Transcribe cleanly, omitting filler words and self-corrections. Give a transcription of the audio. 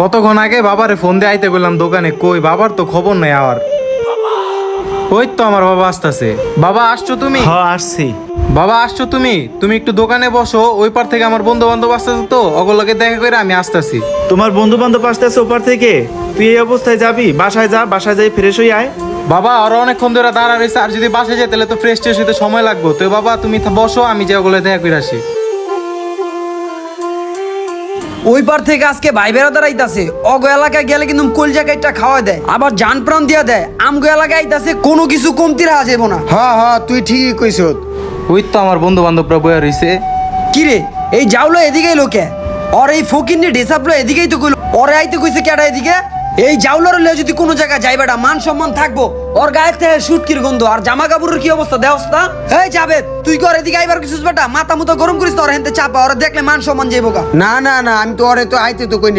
কতক্ষণ আগে বাবারে ফোন দিয়ে আইতে গেলাম দোকানে, কই বাবার তো খবর নাই। আর ওই তো আমার বাবা আসতেছে। বাবা আসছো তুমি? হ্যাঁ আসছি। বাবা আসছো তুমি? তুমি একটু দোকানে বসো, ওই পার থেকে আমার বন্ধু বান্ধব আসতেছে, তো ওগুলোকে দেখা করে আমি আসতেছি। তোমার বন্ধু বান্ধব আসতেছে ওপার থেকে, তুই এই অবস্থায় যাবি? বাসায় যা, বাসায় যাই ফ্রেশ হয়ে আয়। বাবা আরো অনেকক্ষণ ধরে দাঁড়া রয়েছে, আর যদি বাসে যায় তাহলে তো ফ্রেশ ট্রেশ হতে সময় লাগবে। তো বাবা তুমি বসো, আমি যে ওগুলো দেখা করে আসি। ওই পার থেকে আজকে ভাই বেড়াদার আইতাছে। অগ এলাকায় গেলে কিন্তু কলজা গাইটা খাওয়া দেয়, আবার জান প্রাণ দিয়া দেয়। আমগো এলাকায় আইতাছে, কোনো কিছু কমতি রাখা যাবো না। হ্যাঁ তুই ঠিকই কইছ। ওই তো আমার বন্ধু বান্ধবরা বয়া রয়েছে। কিরে এই যাওলো এদিকেই লোকে, ওর এই ফকির নিয়ে ডেসাপলো এদিকেই তো কইলো। ওরে আইতে কইছে কেডা এদিকে? এই জাউলার লে যদি কোনো জায়গায় যাই বেটা, মান সম্মান থাকবো। ওর গায়ের থেকে সুটকির গন্ধ, আর জামা কাপড়ের কি অবস্থা দেওস্তা। এই যাবে তুই কর এদিকে আইবার কিছু বেটা, মাথা মুতো গরম করিস। তোর হেনতে চাপা, ওরা দেখলে মান সম্মান যাইবো গা। না আমি তো ওরে তো আইতে তো কই